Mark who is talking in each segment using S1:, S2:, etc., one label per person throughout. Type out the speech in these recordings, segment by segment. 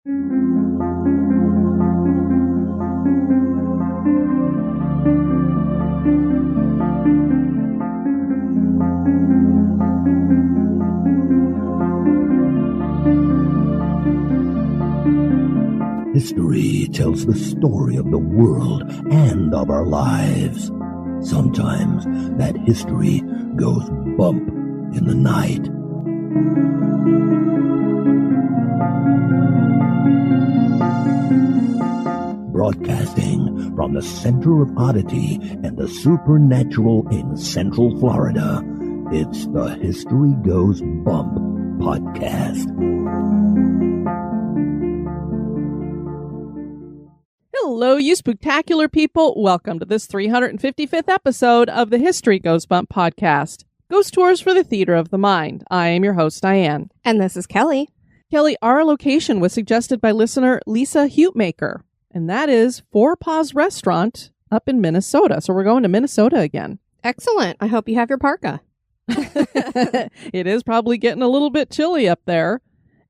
S1: History tells the story of the world and of our lives. Sometimes that history goes bump in the night. Broadcasting from the center of oddity and the supernatural in Central Florida, it's the History Goes Bump podcast.
S2: Hello, you spooktacular people. Welcome to this 355th episode of the History Goes Bump podcast. Ghost tours for the theater of the mind. I am your host, Diane.
S3: And this is Kelly.
S2: Kelly, our location was suggested by listener Lisa Heutmaker, and that is Forepaugh's Restaurant up in Minnesota. So we're going to Minnesota again.
S3: Excellent. I hope you have your parka.
S2: It is probably getting a little bit chilly up there.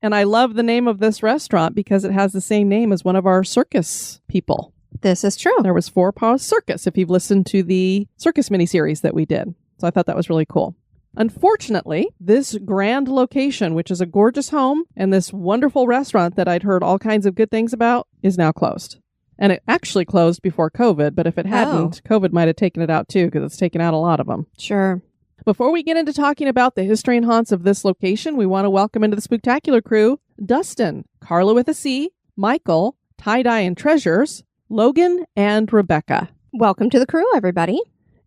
S2: And I love the name of this restaurant because it has the same name as one of our circus people.
S3: This is true.
S2: There was Forepaugh Circus, if you've listened to the circus miniseries that we did. So I thought that was really cool. Unfortunately, this grand location, which is a gorgeous home, and this wonderful restaurant that I'd heard all kinds of good things about, is now closed. And it actually closed before COVID, but if it hadn't, COVID might have taken it out too, because it's taken out a lot of them.
S3: Sure.
S2: Before we get into talking about the history and haunts of this location, we want to welcome into the Spooktacular crew Dustin, Carla with a C, Michael, Tie-Dye and Treasures, Logan, and Rebecca.
S3: Welcome to the crew, everybody.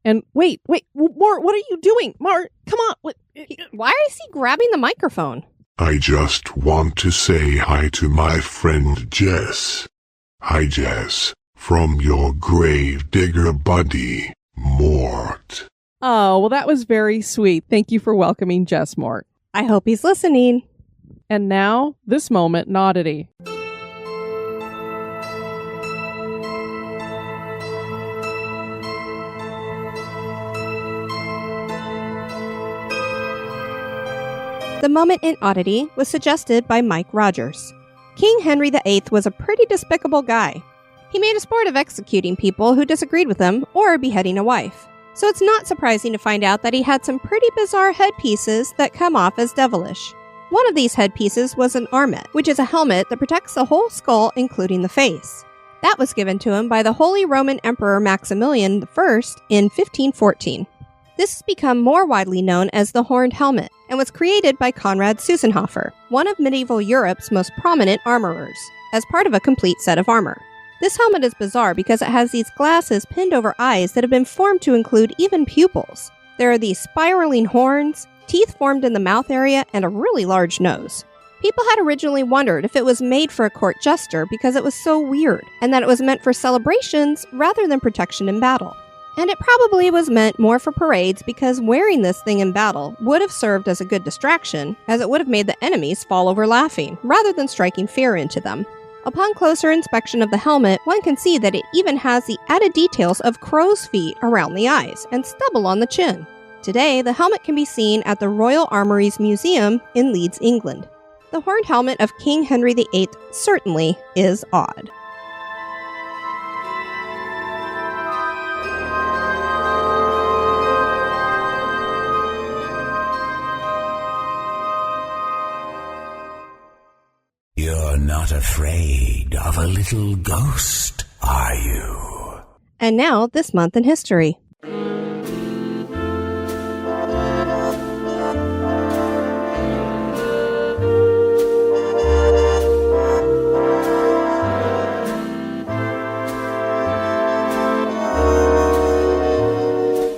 S2: And wait, Mart, what are you doing? Mart, come on.
S3: Why is he grabbing the microphone?
S4: I just want to say hi to my friend Jess. Hi, Jess. From your grave digger buddy, Mort.
S2: Oh, well, that was very sweet. Thank you for welcoming Jess, Mort.
S3: I hope he's listening.
S2: And now, this moment in Oddity.
S3: The moment in Oddity was suggested by Mike Rogers. King Henry VIII was a pretty despicable guy. He made a sport of executing people who disagreed with him or beheading a wife. So it's not surprising to find out that he had some pretty bizarre headpieces that come off as devilish. One of these headpieces was an armet, which is a helmet that protects the whole skull, including the face. That was given to him by the Holy Roman Emperor Maximilian I in 1514. This has become more widely known as the horned helmet, and was created by Konrad Susenhofer, one of medieval Europe's most prominent armorers, as part of a complete set of armor. This helmet is bizarre because it has these glasses pinned over eyes that have been formed to include even pupils. There are these spiraling horns, teeth formed in the mouth area, and a really large nose. People had originally wondered if it was made for a court jester because it was so weird, and that it was meant for celebrations rather than protection in battle. And it probably was meant more for parades because wearing this thing in battle would have served as a good distraction, as it would have made the enemies fall over laughing, rather than striking fear into them. Upon closer inspection of the helmet, one can see that it even has the added details of crow's feet around the eyes and stubble on the chin. Today, the helmet can be seen at the Royal Armouries Museum in Leeds, England. The horned helmet of King Henry VIII certainly is odd.
S1: You're not afraid of a little ghost, are you?
S3: And now, this month in history.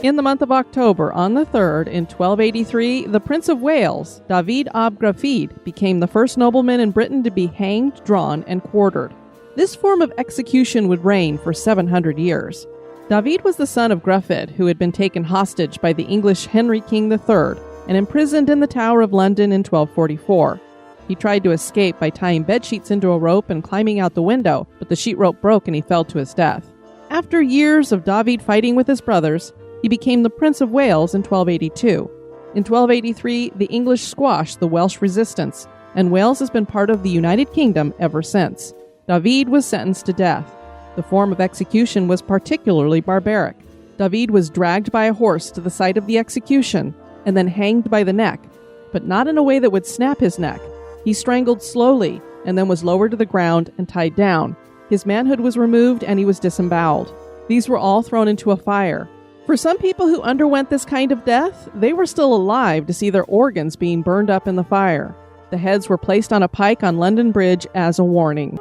S2: In the month of October, on the 3rd, in 1283, the Prince of Wales, Dafydd ab Gruffydd, became the first nobleman in Britain to be hanged, drawn, and quartered. This form of execution would reign for 700 years. Dafydd was the son of Gruffydd, who had been taken hostage by the English Henry King III and imprisoned in the Tower of London in 1244. He tried to escape by tying bedsheets into a rope and climbing out the window, but the sheet rope broke and he fell to his death. After years of Dafydd fighting with his brothers, he became the Prince of Wales in 1282. In 1283, the English squashed the Welsh resistance, and Wales has been part of the United Kingdom ever since. Dafydd was sentenced to death. The form of execution was particularly barbaric. Dafydd was dragged by a horse to the site of the execution and then hanged by the neck, but not in a way that would snap his neck. He strangled slowly and then was lowered to the ground and tied down. His manhood was removed and he was disemboweled. These were all thrown into a fire. For some people who underwent this kind of death, they were still alive to see their organs being burned up in the fire. The heads were placed on a pike on London Bridge as a warning.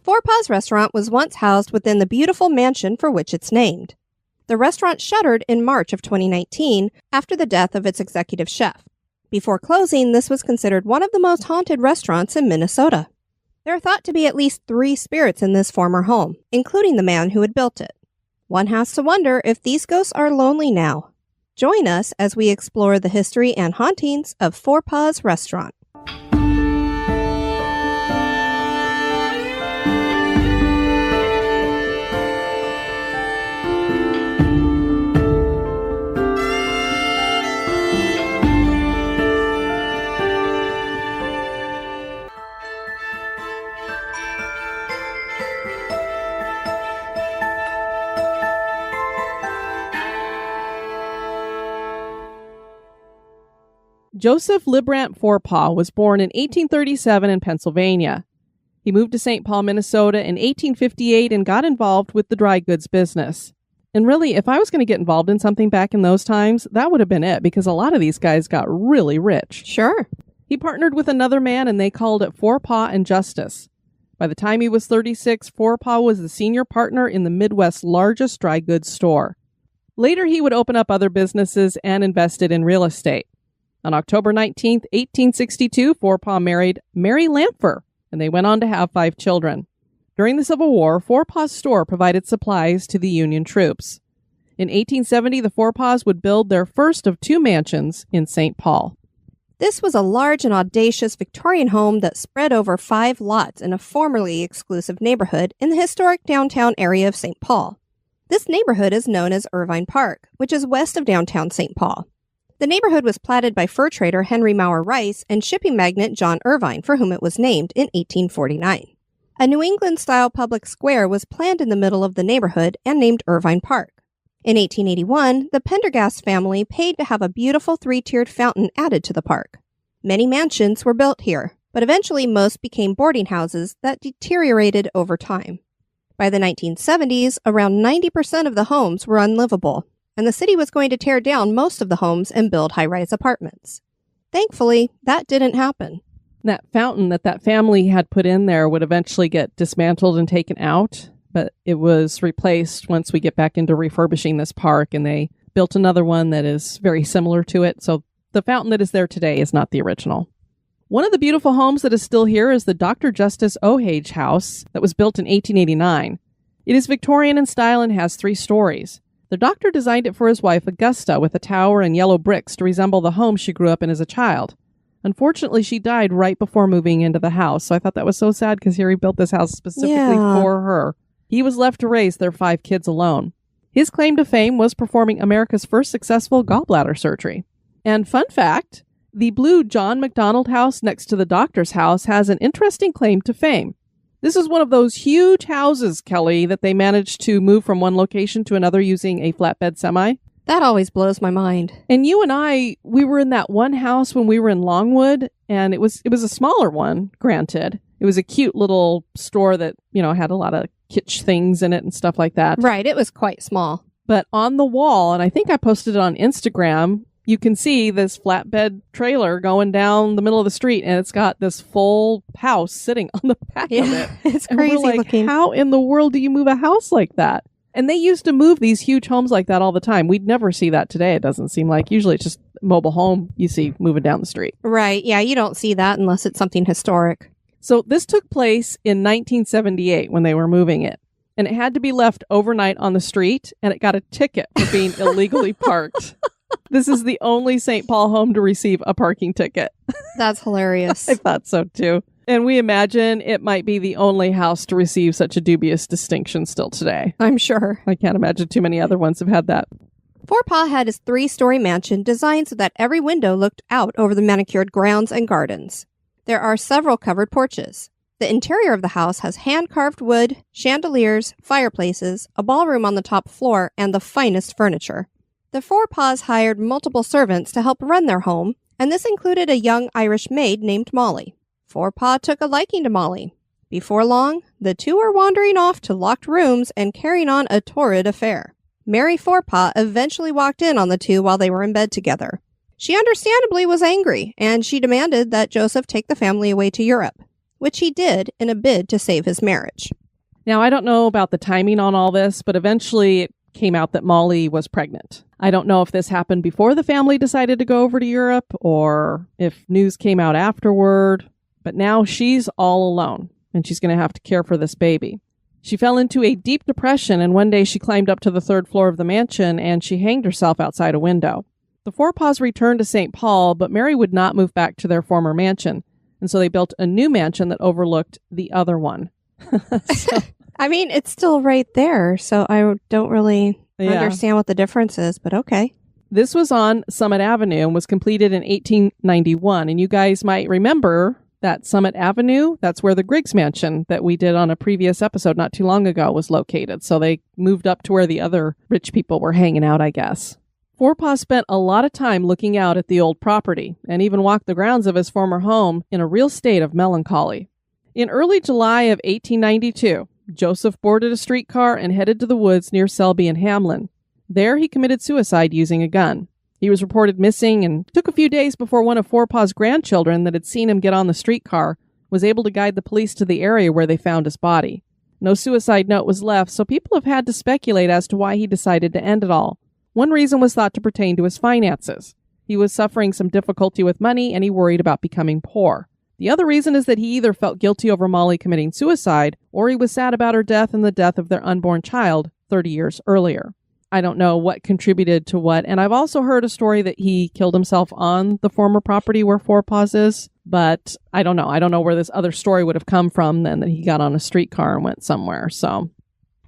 S3: Forepaugh's restaurant was once housed within the beautiful mansion for which it's named. The restaurant shuttered in March of 2019 after the death of its executive chef. Before closing, this was considered one of the most haunted restaurants in Minnesota. There are thought to be at least 3 spirits in this former home, including the man who had built it. One has to wonder if these ghosts are lonely now. Join us as we explore the history and hauntings of Forepaugh's restaurant.
S2: Joseph Librant Forepaugh was born in 1837 in Pennsylvania. He moved to St. Paul, Minnesota in 1858 and got involved with the dry goods business. And really, if I was going to get involved in something back in those times, that would have been it, because a lot of these guys got really rich.
S3: Sure.
S2: He partnered with another man and they called it Forepaugh and Justice. By the time he was 36, Forepaugh was the senior partner in the Midwest's largest dry goods store. Later, he would open up other businesses and invested in real estate. On October 19, 1862, Forepaugh married Mary Lampher, and they went on to have 5 children. During the Civil War, Forepaugh's store provided supplies to the Union troops. In 1870, the Forepaughs would build their first of 2 mansions in St. Paul.
S3: This was a large and audacious Victorian home that spread over 5 lots in a formerly exclusive neighborhood in the historic downtown area of St. Paul. This neighborhood is known as Irvine Park, which is west of downtown St. Paul. The neighborhood was platted by fur trader Henry Maurer Rice and shipping magnate John Irvine, for whom it was named in 1849. A New England-style public square was planned in the middle of the neighborhood and named Irvine Park. In 1881, the Pendergast family paid to have a beautiful 3-tiered fountain added to the park. Many mansions were built here, but eventually most became boarding houses that deteriorated over time. By the 1970s, around 90% of the homes were unlivable, and the city was going to tear down most of the homes and build high-rise apartments. Thankfully, that didn't happen.
S2: That fountain that family had put in there would eventually get dismantled and taken out, but it was replaced once we get back into refurbishing this park, and they built another one that is very similar to it. So the fountain that is there today is not the original. One of the beautiful homes that is still here is the Dr. Justice O'Hage house that was built in 1889. It is Victorian in style and has 3 stories. The doctor designed it for his wife, Augusta, with a tower and yellow bricks to resemble the home she grew up in as a child. Unfortunately, she died right before moving into the house, so I thought that was so sad because here he built this house specifically for her. He was left to raise their 5 kids alone. His claim to fame was performing America's first successful gallbladder surgery. And fun fact, the blue John McDonald house next to the doctor's house has an interesting claim to fame. This is one of those huge houses, Kelly, that they managed to move from one location to another using a flatbed semi.
S3: That always blows my mind.
S2: And you and I, we were in that one house when we were in Longwood, and it was a smaller one, granted. It was a cute little store that, had a lot of kitsch things in it and stuff like that.
S3: Right, it was quite small.
S2: But on the wall, and I think I posted it on Instagram, you can see this flatbed trailer going down the middle of the street, and it's got this full house sitting on the back of it.
S3: It's
S2: and
S3: crazy
S2: we're like,
S3: looking.
S2: How in the world do you move a house like that? And they used to move these huge homes like that all the time. We'd never see that today, it doesn't seem like. Usually it's just a mobile home you see moving down the street.
S3: Right, yeah, you don't see that unless it's something historic.
S2: So this took place in 1978 when they were moving it. And it had to be left overnight on the street, and it got a ticket for being illegally parked. This is the only St. Paul home to receive a parking ticket.
S3: That's hilarious.
S2: I thought so too. And we imagine it might be the only house to receive such a dubious distinction still today.
S3: I'm sure.
S2: I can't imagine too many other ones have had that.
S3: Forepaugh had his 3-story mansion designed so that every window looked out over the manicured grounds and gardens. There are several covered porches. The interior of the house has hand-carved wood, chandeliers, fireplaces, a ballroom on the top floor, and the finest furniture. The Forepaughs hired multiple servants to help run their home, and this included a young Irish maid named Molly. Forepaugh took a liking to Molly. Before long, the two were wandering off to locked rooms and carrying on a torrid affair. Mary Forepaugh eventually walked in on the two while they were in bed together. She understandably was angry, and she demanded that Joseph take the family away to Europe, which he did in a bid to save his marriage.
S2: Now, I don't know about the timing on all this, but eventually it came out that Molly was pregnant. I don't know if this happened before the family decided to go over to Europe or if news came out afterward, but now she's all alone and she's going to have to care for this baby. She fell into a deep depression, and one day she climbed up to the 3rd floor of the mansion and she hanged herself outside a window. The Forepaughs returned to St. Paul, but Mary would not move back to their former mansion, and so they built a new mansion that overlooked the other one.
S3: I mean, it's still right there, so I don't really understand what the difference is, but okay.
S2: This was on Summit Avenue and was completed in 1891, and you guys might remember that Summit Avenue, that's where the Griggs Mansion that we did on a previous episode not too long ago was located. So they moved up to where the other rich people were hanging out, I guess. Forepaugh spent a lot of time looking out at the old property and even walked the grounds of his former home in a real state of melancholy. In early July of 1892, Joseph boarded a streetcar and headed to the woods near Selby and Hamlin. There he committed suicide using a gun. He was reported missing and took a few days before one of Forepaugh's grandchildren that had seen him get on the streetcar was able to guide the police to the area where they found his body. No suicide note was left, so people have had to speculate as to why he decided to end it all. One reason was thought to pertain to his finances. He was suffering some difficulty with money and he worried about becoming poor. The other reason is that he either felt guilty over Molly committing suicide or he was sad about her death and the death of their unborn child 30 years earlier. I don't know what contributed to what, and I've also heard a story that he killed himself on the former property where Forepaugh's is, but I don't know. I don't know where this other story would have come from then that he got on a streetcar and went somewhere, so...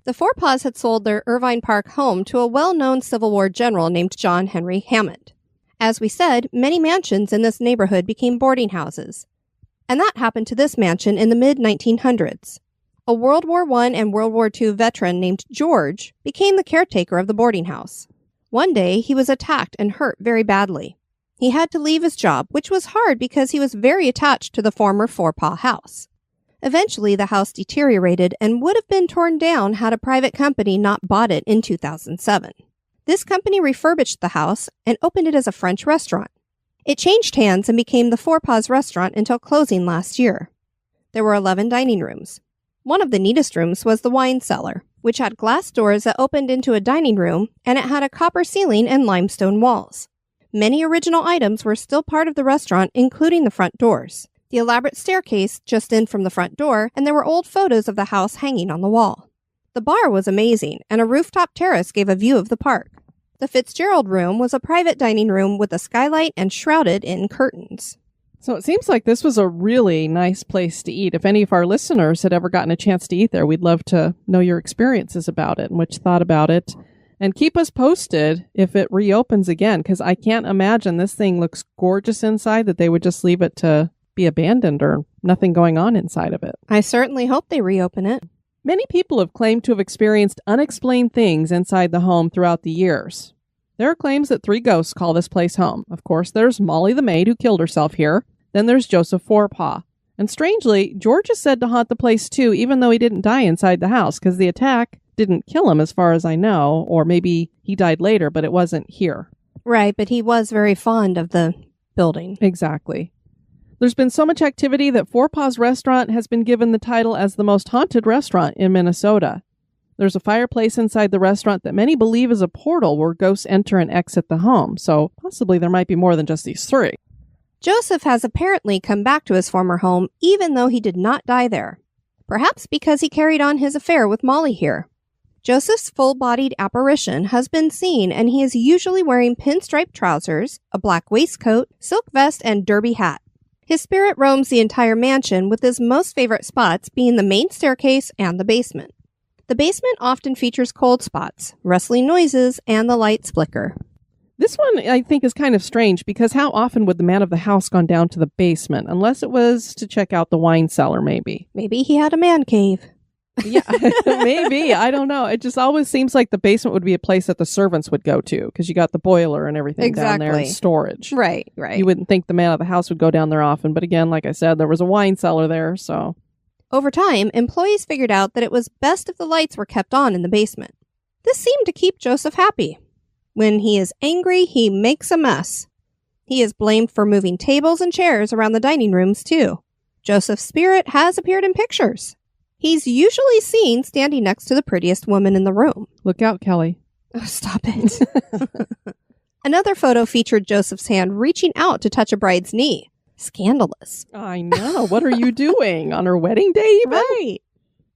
S3: The Forepaughs had sold their Irvine Park home to a well-known Civil War general named John Henry Hammond. As we said, many mansions in this neighborhood became boarding houses, and that happened to this mansion in the mid-1900s. A World War I and World War II veteran named George became the caretaker of the boarding house. One day, he was attacked and hurt very badly. He had to leave his job, which was hard because he was very attached to the former Forepaugh house. Eventually, the house deteriorated and would have been torn down had a private company not bought it in 2007. This company refurbished the house and opened it as a French restaurant. It changed hands and became the Forepaughs restaurant until closing last year. There were 11 dining rooms. One of the neatest rooms was the wine cellar, which had glass doors that opened into a dining room, and it had a copper ceiling and limestone walls. Many original items were still part of the restaurant, including the front doors, the elaborate staircase just in from the front door, and there were old photos of the house hanging on the wall. The bar was amazing, and a rooftop terrace gave a view of the park. The Fitzgerald room was a private dining room with a skylight and shrouded in curtains.
S2: So it seems like this was a really nice place to eat. If any of our listeners had ever gotten a chance to eat there, we'd love to know your experiences about it and what you thought about it. And keep us posted if it reopens again, because I can't imagine this thing looks gorgeous inside that they would just leave it to be abandoned or nothing going on inside of it.
S3: I certainly hope they reopen it.
S2: Many people have claimed to have experienced unexplained things inside the home throughout the years. There are claims that 3 ghosts call this place home. Of course, there's Molly the maid who killed herself here. Then there's Joseph Forepaugh. And strangely, George is said to haunt the place too, even though he didn't die inside the house, because the attack didn't kill him as far as I know, or maybe he died later, but it wasn't here.
S3: Right, but he was very fond of the building.
S2: Exactly. There's been so much activity that Forepaugh's restaurant has been given the title as the most haunted restaurant in Minnesota. There's a fireplace inside the restaurant that many believe is a portal where ghosts enter and exit the home, so possibly there might be more than just these 3.
S3: Joseph has apparently come back to his former home even though he did not die there. Perhaps because he carried on his affair with Molly here. Joseph's full-bodied apparition has been seen, and he is usually wearing pinstripe trousers, a black waistcoat, silk vest, and derby hat. His spirit roams the entire mansion, with his most favorite spots being the main staircase and the basement. The basement often features cold spots, rustling noises, and the lights flicker.
S2: This one, I think, is kind of strange because how often would the man of the house gone down to the basement? Unless it was to check out the wine cellar, maybe.
S3: Maybe he had a man cave.
S2: Yeah, maybe. I don't know. It just always seems like the basement would be a place that the servants would go to because you got the boiler and everything down there and storage.
S3: Right.
S2: You wouldn't think the man of the house would go down there often. But again, like I said, there was a wine cellar there, so...
S3: Over time, employees figured out that it was best if the lights were kept on in the basement. This seemed to keep Joseph happy. When he is angry, he makes a mess. He is blamed for moving tables and chairs around the dining rooms, too. Joseph's spirit has appeared in pictures. He's usually seen standing next to the prettiest woman in the room.
S2: Look out, Kelly.
S3: Oh, stop it. Another photo featured Joseph's hand reaching out to touch a bride's knee. Scandalous.
S2: I know. What are you doing? On her wedding day, even?
S3: Right.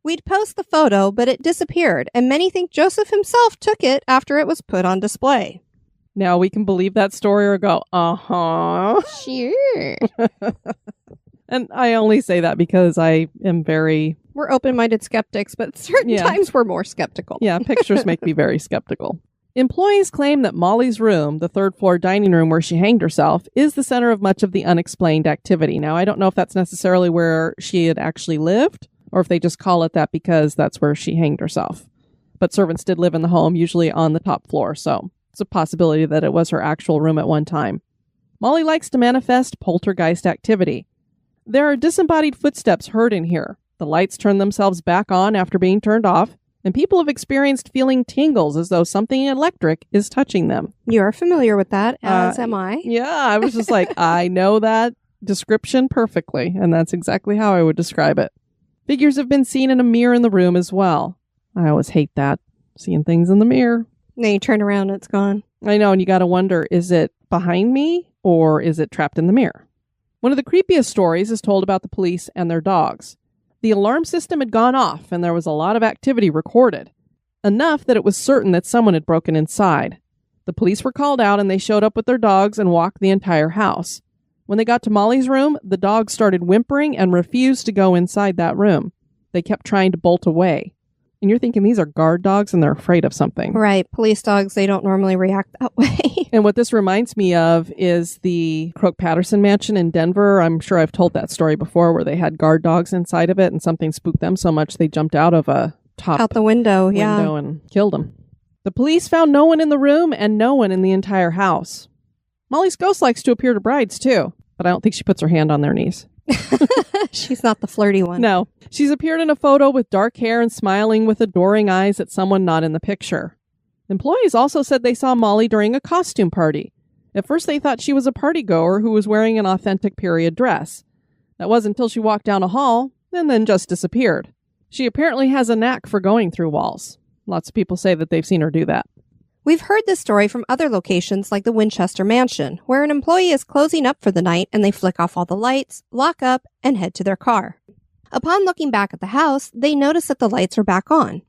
S3: We'd post the photo, but it disappeared, and many think Joseph himself took it after it was put on display.
S2: Now we can believe that story or go, uh-huh.
S3: Sure.
S2: And I only say that because I am very...
S3: We're open-minded skeptics, but certain times we're more skeptical.
S2: Yeah, pictures make me very skeptical. Employees claim that Molly's room, the third-floor dining room where she hanged herself, is the center of much of the unexplained activity. Now, I don't know if that's necessarily where she had actually lived, or if they just call it that because that's where she hanged herself. But servants did live in the home, usually on the top floor, so it's a possibility that it was her actual room at one time. Molly likes to manifest poltergeist activity. There are disembodied footsteps heard in here. The lights turn themselves back on after being turned off, and people have experienced feeling tingles as though something electric is touching them.
S3: You're familiar with that, as am I.
S2: Yeah, I was just like, I know that description perfectly, and that's exactly how I would describe it. Figures have been seen in a mirror in the room as well. I always hate that, seeing things in the mirror.
S3: Then you turn around and it's gone.
S2: I know, and you got to wonder, is it behind me or is it trapped in the mirror? One of the creepiest stories is told about the police and their dogs. The alarm system had gone off and there was a lot of activity recorded. Enough that it was certain that someone had broken inside. The police were called out and they showed up with their dogs and walked the entire house. When they got to Molly's room, the dogs started whimpering and refused to go inside that room. They kept trying to bolt away. And you're thinking these are guard dogs and they're afraid of something.
S3: Right. Police dogs, they don't normally react that way.
S2: And what this reminds me of is the Croak-Patterson mansion in Denver. I'm sure I've told that story before where they had guard dogs inside of it and something spooked them so much they jumped out of a
S3: out the window
S2: and killed them. The police found no one in the room and no one in the entire house. Molly's ghost likes to appear to brides too, but I don't think she puts her hand on their knees.
S3: She's not the flirty one.
S2: No. She's appeared in a photo with dark hair and smiling with adoring eyes at someone not in the picture. Employees also said they saw Molly during a costume party. At first they thought she was a partygoer who was wearing an authentic period dress. That was until she walked down a hall and then just disappeared. She apparently has a knack for going through walls. Lots of people say that they've seen her do that.
S3: We've heard this story from other locations like the Winchester Mansion, where an employee is closing up for the night and they flick off all the lights, lock up, and head to their car. Upon looking back at the house, they notice that the lights are back on.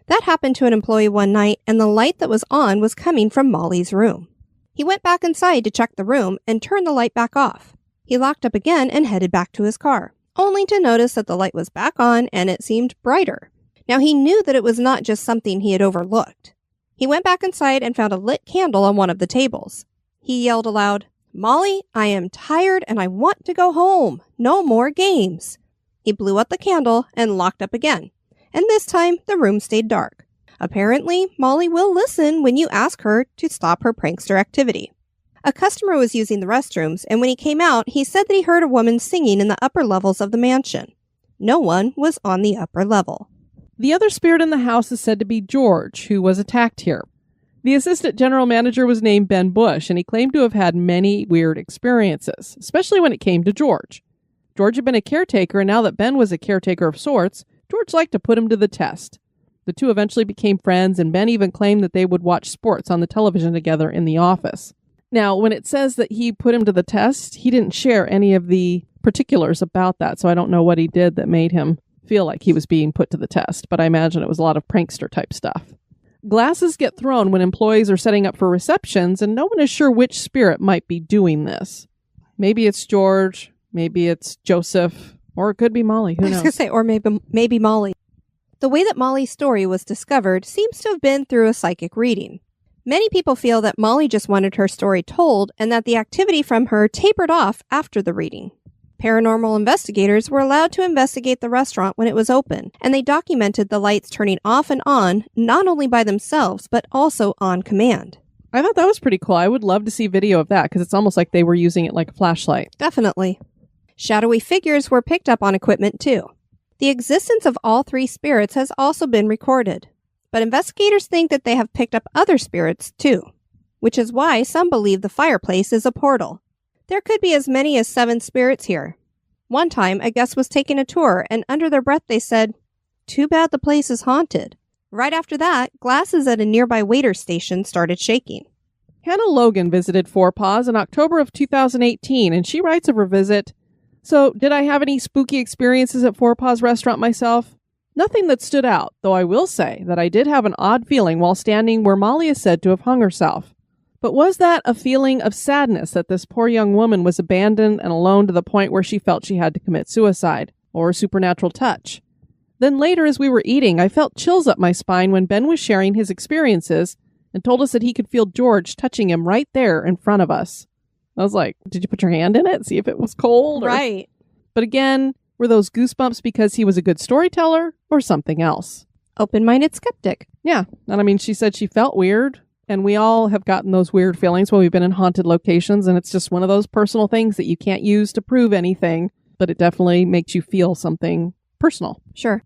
S3: That happened to an employee one night, and the light that was on was coming from Molly's room. He went back inside to check the room and turned the light back off. He locked up again and headed back to his car, only to notice that the light was back on and it seemed brighter. Now he knew that it was not just something he had overlooked. He went back inside and found a lit candle on one of the tables. He yelled aloud, "Molly, I am tired and I want to go home. No more games." He blew out the candle and locked up again. And this time, the room stayed dark. Apparently, Molly will listen when you ask her to stop her prankster activity. A customer was using the restrooms, and when he came out, he said that he heard a woman singing in the upper levels of the mansion. No one was on the upper level.
S2: The other spirit in the house is said to be George, who was attacked here. The assistant general manager was named Ben Bush, and he claimed to have had many weird experiences, especially when it came to George. George had been a caretaker, and now that Ben was a caretaker of sorts, George liked to put him to the test. The two eventually became friends, and Ben even claimed that they would watch sports on the television together in the office. Now, when it says that he put him to the test, he didn't share any of the particulars about that, so I don't know what he did that made him feel like he was being put to the test, but I imagine it was a lot of prankster type stuff. Glasses get thrown when employees are setting up for receptions, and no one is sure which spirit might be doing this. Maybe it's George, Maybe it's Joseph, or it could be Molly. Who
S3: I was
S2: knows?
S3: going to say, or maybe Molly. The way that Molly's story was discovered seems to have been through a psychic reading. Many people feel that Molly just wanted her story told and that the activity from her tapered off after the reading. Paranormal investigators were allowed to investigate the restaurant when it was open, and they documented the lights turning off and on, not only by themselves, but also on command.
S2: I thought that was pretty cool. I would love to see video of that because it's almost like they were using it like a flashlight.
S3: Definitely. Shadowy figures were picked up on equipment too. The existence of all three spirits has also been recorded, but investigators think that they have picked up other spirits too, which is why some believe the fireplace is a portal. There could be as many as 7 spirits here. One time, a guest was taking a tour, and under their breath they said, "Too bad the place is haunted." Right after that, glasses at a nearby waiter station started shaking.
S2: Hannah Logan visited Forepaugh in October of 2018, and she writes of her visit, "So, did I have any spooky experiences at Forepaugh's restaurant myself? Nothing that stood out, though I will say that I did have an odd feeling while standing where Molly is said to have hung herself. But was that a feeling of sadness that this poor young woman was abandoned and alone to the point where she felt she had to commit suicide, or a supernatural touch? Then later as we were eating, I felt chills up my spine when Ben was sharing his experiences and told us that he could feel George touching him right there in front of us." I was like, did you put your hand in it? See if it was cold?
S3: Right.
S2: But again, were those goosebumps because he was a good storyteller or something else?
S3: Open-minded skeptic.
S2: Yeah. And I mean, she said she felt weird. And we all have gotten those weird feelings when we've been in haunted locations. And it's just one of those personal things that you can't use to prove anything. But it definitely makes you feel something personal.
S3: Sure.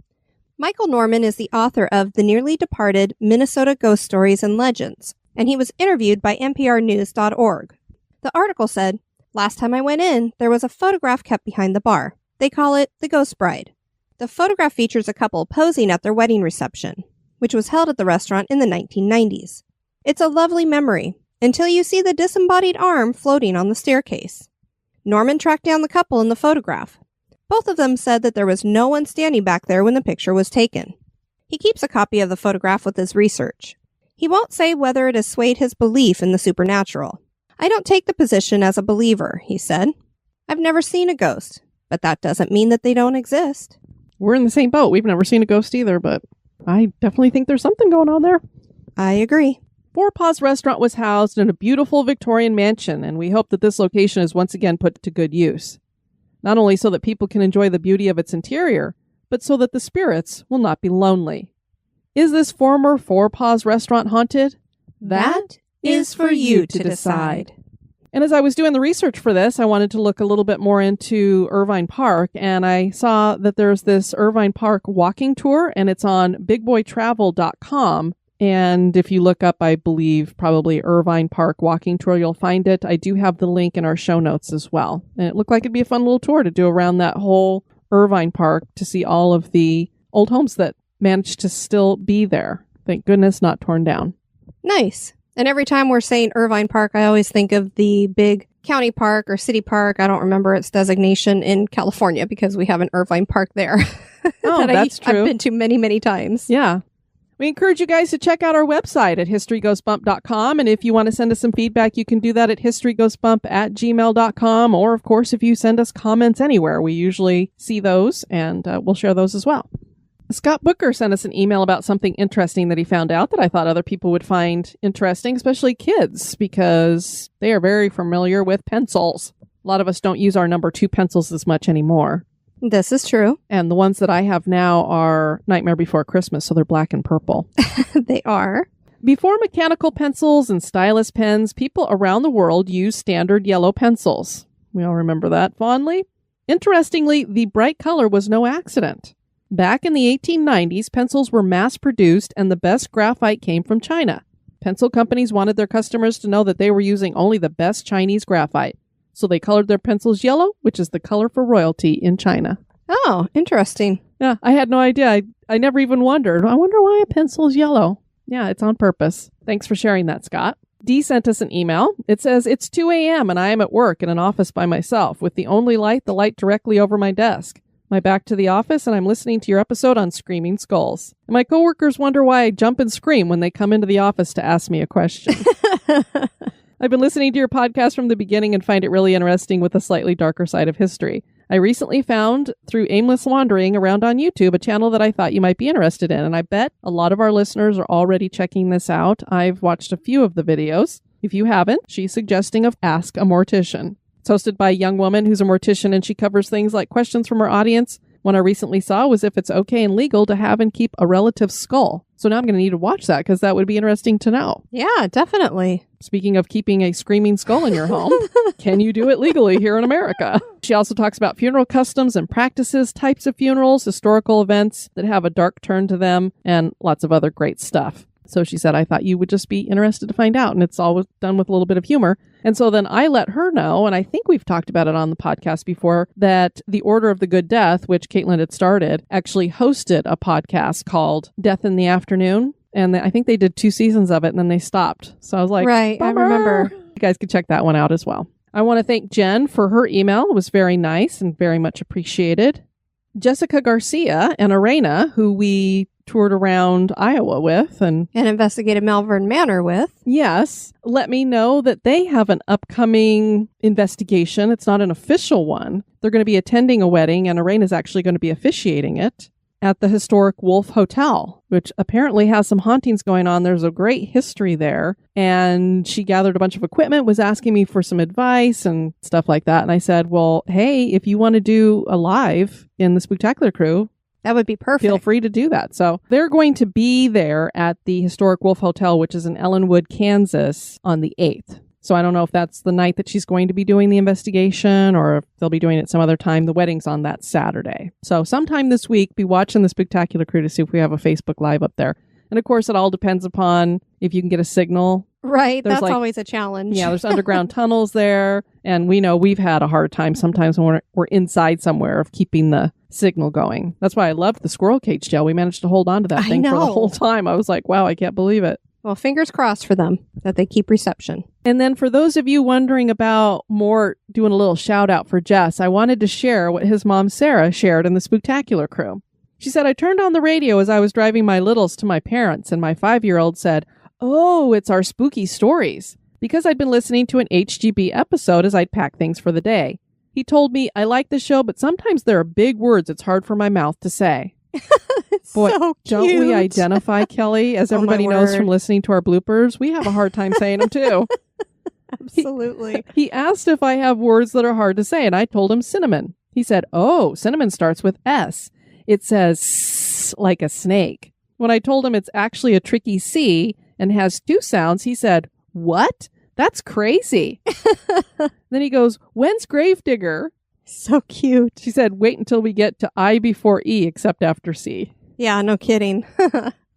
S3: Michael Norman is the author of the nearly departed Minnesota Ghost Stories and Legends, and he was interviewed by NPRnews.org. The article said, "Last time I went in, there was a photograph kept behind the bar. They call it the Ghost Bride. The photograph features a couple posing at their wedding reception, which was held at the restaurant in the 1990s. It's a lovely memory, until you see the disembodied arm floating on the staircase." Norman tracked down the couple in the photograph. Both of them said that there was no one standing back there when the picture was taken. He keeps a copy of the photograph with his research. He won't say whether it has swayed his belief in the supernatural. "I don't take the position as a believer," he said. "I've never seen a ghost, but that doesn't mean that they don't exist."
S2: We're in the same boat. We've never seen a ghost either, but I definitely think there's something going on there.
S3: I agree.
S2: Forepaugh's restaurant was housed in a beautiful Victorian mansion, and we hope that this location is once again put to good use. Not only so that people can enjoy the beauty of its interior, but so that the spirits will not be lonely. Is this former Forepaugh's restaurant haunted? That is for you to decide. And as I was doing the research for this, I wanted to look a little bit more into Irvine Park, and I saw that there's this Irvine Park walking tour, and it's on bigboytravel.com. And if you look up, I believe, probably Irvine Park walking tour, you'll find it. I do have the link in our show notes as well. And it looked like it'd be a fun little tour to do around that whole Irvine Park to see all of the old homes that managed to still be there. Thank goodness not torn down.
S3: Nice. And every time we're saying Irvine Park, I always think of the big county park or city park. I don't remember its designation in California because we have an Irvine Park there.
S2: Oh, that's true.
S3: I've been to many, many times.
S2: Yeah. We encourage you guys to check out our website at historyghostbump.com. And if you want to send us some feedback, you can do that at historyghostbump@gmail.com. Or, of course, if you send us comments anywhere, we usually see those and we'll share those as well. Scott Booker sent us an email about something interesting that he found out that I thought other people would find interesting, especially kids, because they are very familiar with pencils. A lot of us don't use our number 2 pencils as much anymore.
S3: This is true.
S2: And the ones that I have now are Nightmare Before Christmas, so they're black and purple.
S3: They are.
S2: Before mechanical pencils and stylus pens, people around the world used standard yellow pencils. We all remember that fondly. Interestingly, the bright color was no accident. Back in the 1890s, pencils were mass-produced and the best graphite came from China. Pencil companies wanted their customers to know that they were using only the best Chinese graphite. So they colored their pencils yellow, which is the color for royalty in China.
S3: Oh, interesting.
S2: Yeah, I had no idea. I never even wondered. I wonder why a pencil is yellow. Yeah, it's on purpose. Thanks for sharing that, Scott. Dee sent us an email. It says, "It's 2 a.m. and I am at work in an office by myself with the only light, the light directly over my desk. My back to the office and I'm listening to your episode on Screaming Skulls. And my coworkers wonder why I jump and scream when they come into the office to ask me a question." I've been listening to your podcast from the beginning and find it really interesting with a slightly darker side of history. I recently found, through aimless wandering around on YouTube, a channel that I thought you might be interested in, and I bet a lot of our listeners are already checking this out. I've watched a few of the videos. If you haven't, she's suggesting of Ask a Mortician. It's hosted by a young woman who's a mortician, and she covers things like questions from her audience. One I recently saw was if it's okay and legal to have and keep a relative's skull. So now I'm going to need to watch that because that would be interesting to know.
S3: Yeah, definitely.
S2: Speaking of keeping a screaming skull in your home, can you do it legally here in America? She also talks about funeral customs and practices, types of funerals, historical events that have a dark turn to them, and lots of other great stuff. So she said, I thought you would just be interested to find out. And it's always done with a little bit of humor. And so then I let her know, and I think we've talked about it on the podcast before, that the Order of the Good Death, which Caitlin had started, actually hosted a podcast called Death in the Afternoon. And I think they did 2 seasons of it, and then they stopped. So I was like,
S3: right,
S2: bummer.
S3: I remember.
S2: You guys could check that one out as well. I want to thank Jen for her email. It was very nice and very much appreciated. Jessica Garcia and Arena, who we toured around Iowa with and
S3: investigated Malvern Manor with.
S2: Yes. Let me know that they have an upcoming investigation. It's not an official one. They're going to be attending a wedding, and Arena's actually going to be officiating it at the historic Wolf Hotel, which apparently has some hauntings going on. There's a great history there. And she gathered a bunch of equipment, was asking me for some advice and stuff like that. And I said, well, hey, if you want to do a live in the Spooktacular Crew,
S3: that would be perfect.
S2: Feel free to do that. So they're going to be there at the historic Wolf Hotel, which is in Ellenwood, Kansas, on the 8th. So I don't know if that's the night that she's going to be doing the investigation or if they'll be doing it some other time. The wedding's on that Saturday. So sometime this week, be watching the Spooktacular Crew to see if we have a Facebook Live up there. And of course, it all depends upon if you can get a signal.
S3: Right. That's always a challenge.
S2: Yeah, there's underground tunnels there. And we know we've had a hard time sometimes when we're inside somewhere of keeping the signal going. That's why I loved the squirrel cage jail. We managed to hold on to that thing for the whole time. I was like, wow, I can't believe it.
S3: Well, fingers crossed for them that they keep reception.
S2: And then for those of you wondering about Mort doing a little shout out for Jess, I wanted to share what his mom, Sarah, shared in the Spooktacular Crew. She said, I turned on the radio as I was driving my littles to my parents, and my 5-year-old said, oh, it's our spooky stories, because I'd been listening to an HGB episode as I'd pack things for the day. He told me, I like the show, but sometimes there are big words it's hard for my mouth to say. Boy,
S3: so
S2: don't we identify, Kelly? As everybody knows from listening to our bloopers, we have a hard time saying them too.
S3: Absolutely.
S2: He asked if I have words that are hard to say, and I told him cinnamon. He said, oh, cinnamon starts with S. It says S like a snake. When I told him it's actually a tricky C and has 2 sounds, he said, what? That's crazy. Then he goes, when's Gravedigger?
S3: So cute.
S2: She said, wait until we get to I before E, except after C.
S3: Yeah, no kidding.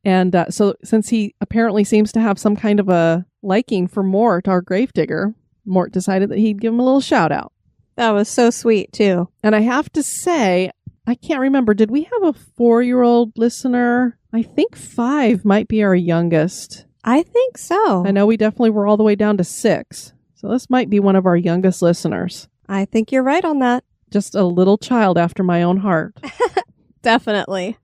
S2: And so since he apparently seems to have some kind of a liking for Mort, our Gravedigger, Mort decided that he'd give him a little shout out.
S3: That was so sweet, too.
S2: And I have to say, I can't remember, did we have a 4-year-old listener? I think 5 might be our youngest.
S3: I think so.
S2: I know we definitely were all the way down to 6. So this might be one of our youngest listeners.
S3: I think you're right on that.
S2: Just a little child after my own heart.
S3: Definitely.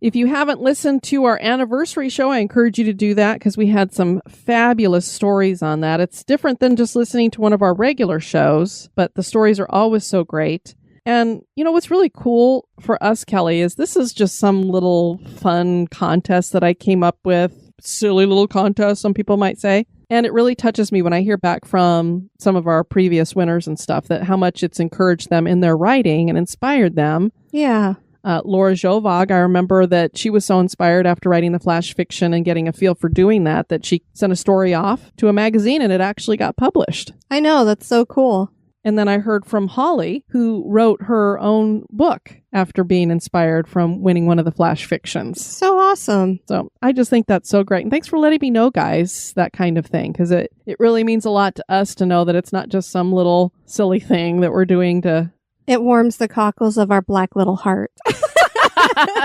S2: If you haven't listened to our anniversary show, I encourage you to do that because we had some fabulous stories on that. It's different than just listening to one of our regular shows, but the stories are always so great. And, you know, what's really cool for us, Kelly, is this is just some little fun contest that I came up with. Silly little contest, some people might say. And it really touches me when I hear back from some of our previous winners and stuff, that how much it's encouraged them in their writing and inspired them.
S3: Yeah.
S2: Laura Jovog, I remember that she was so inspired after writing the flash fiction and getting a feel for doing that she sent a story off to a magazine and it actually got published.
S3: I know, that's so cool.
S2: And then I heard from Holly, who wrote her own book after being inspired from winning one of the flash fictions.
S3: So awesome.
S2: So I just think that's so great. And thanks for letting me know, guys, that kind of thing, because it really means a lot to us to know that it's not just some little silly thing that we're doing to...
S3: It warms the cockles of our black little heart.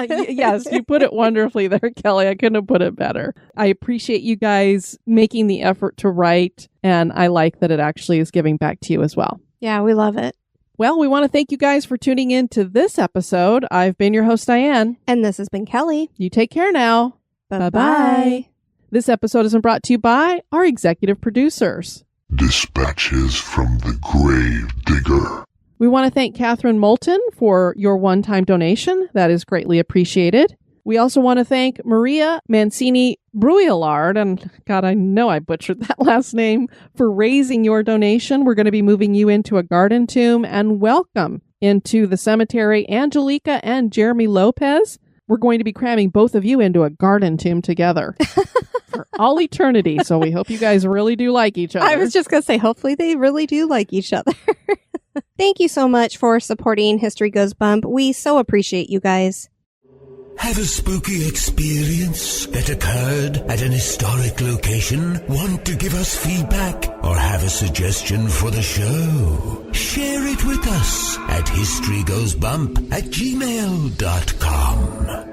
S2: Yes, you put it wonderfully there, Kelly. I couldn't have put it better. I appreciate you guys making the effort to write, and I like that it actually is giving back to you as well.
S3: Yeah, we love it.
S2: Well, we want to thank you guys for tuning in to this episode. I've been your host, Diane.
S3: And this has been Kelly.
S2: You take care now.
S3: Bye-bye.
S2: This episode has been brought to you by our executive producers,
S4: Dispatches from the Grave Digger.
S2: We want to thank Catherine Moulton for your one-time donation. That is greatly appreciated. We also want to thank Maria Mancini Bruillard, and God, I know I butchered that last name, for raising your donation. We're going to be moving you into a garden tomb, and welcome into the cemetery, Angelica and Jeremy Lopez. We're going to be cramming both of you into a garden tomb together for all eternity. So we hope you guys really do like each other.
S3: I was just going to say, hopefully they really do like each other. Thank you so much for supporting History Goes Bump. We so appreciate you guys.
S5: Have a spooky experience that occurred at an historic location? Want to give us feedback or have a suggestion for the show? Share it with us at historygoesbump@gmail.com.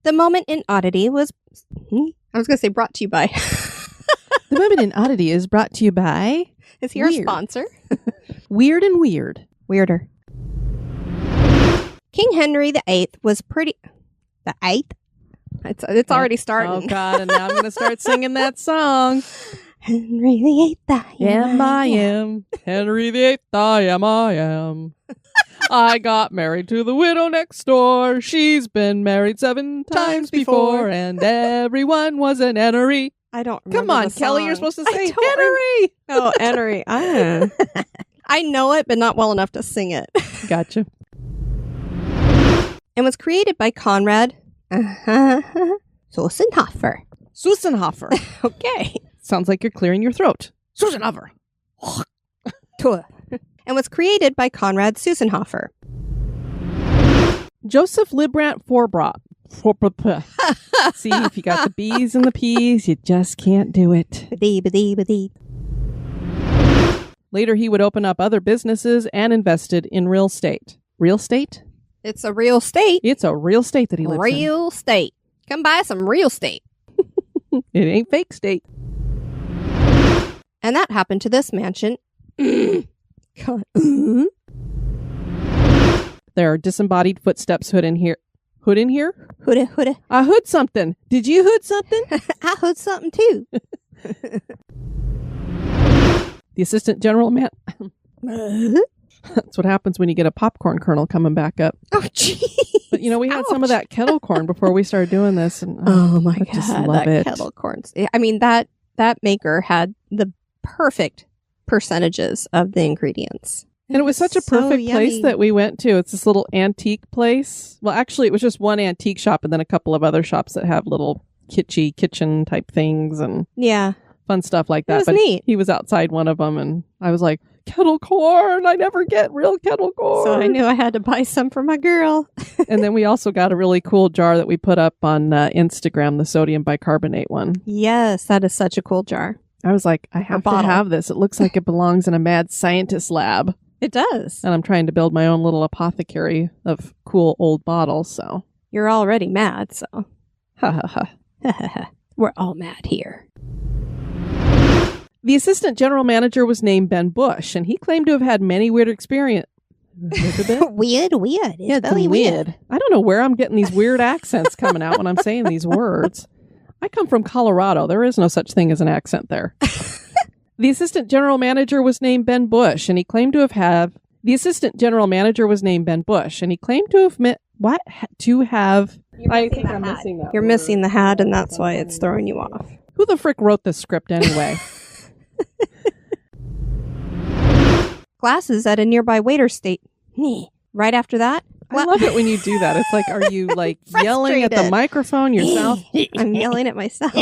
S3: The moment in Oddity was... I was going to say brought to you by...
S2: The moment in Oddity is brought to you by...
S3: Is he our
S2: Weird.
S3: sponsor?
S2: Weird and Weird.
S3: Weirder. King Henry VIII was pretty... The 8th? It's already starting.
S2: Oh, God, and now I'm going to start singing that song.
S3: Henry VIII,
S2: I am. Henry VIII, I am. I got married to the widow next door. She's been married 7 times before, and everyone was an Henry.
S3: I don't remember.
S2: Come on,
S3: the
S2: Kelly,
S3: song.
S2: you're supposed to say
S3: I don't
S2: Henry.
S3: Oh, Henry. I know it, but not well enough to sing it.
S2: Gotcha.
S3: And was created by Conrad Susenhofer.
S2: Susenhofer.
S3: Okay.
S2: Sounds like you're clearing your throat. Susenhofer.
S3: And was created by Conrad Susenhofer.
S2: Joseph Librant Forepaugh. See, if you got the B's and the P's, you just can't do it.
S3: Ba-dee.
S2: Later, he would open up other businesses and invested in real estate. Real estate?
S3: It's a real state.
S2: It's a real estate that he lives in.
S3: Real state. Come buy some real estate.
S2: It ain't fake state.
S3: And that happened to this mansion. God.
S2: There are disembodied footsteps hood in here. Hood in here?
S3: Hood.
S2: I hood something. Did you hood something?
S3: I hood something too.
S2: The assistant general man. That's what happens when you get a popcorn kernel coming back up.
S3: Oh, gee.
S2: But, we had some of that kettle corn before we started doing this. And
S3: oh my
S2: I
S3: God.
S2: just love it.
S3: Kettle corns. I mean, that maker had the perfect percentages of the ingredients.
S2: And it was such a perfect place that we went to. It's this little antique place. Well, actually, it was just one antique shop and then a couple of other shops that have little kitschy kitchen type things and fun stuff like that.
S3: It was neat.
S2: He was outside one of them and I was like, kettle corn. I never get real kettle corn.
S3: So I knew I had to buy some for my girl.
S2: And then we also got a really cool jar that we put up on Instagram, the sodium bicarbonate one.
S3: Yes, that is such a cool jar.
S2: I was like, I have to have this. It looks like it belongs in a mad scientist lab.
S3: It does.
S2: And I'm trying to build my own little apothecary of cool old bottles, so.
S3: You're already mad, so.
S2: Ha ha ha.
S3: We're all mad here.
S2: The assistant general manager was named Ben Bush, and he claimed to have had many weird experiences.
S3: Weird. It's very weird.
S2: I don't know where I'm getting these weird accents coming out when I'm saying these words. I come from Colorado. There is no such thing as an accent there. The assistant general manager was named Ben Bush, and he claimed to have had... The assistant general manager was named Ben Bush, and he claimed to have... What? To have... I think I'm missing that.
S3: You're missing the hat, and that's why it's throwing you off.
S2: Who the frick wrote this script anyway?
S3: Glasses at a nearby waiter state. Right after that...
S2: I love it when you do that. It's like, are you like yelling at the microphone yourself?
S3: I'm yelling at myself.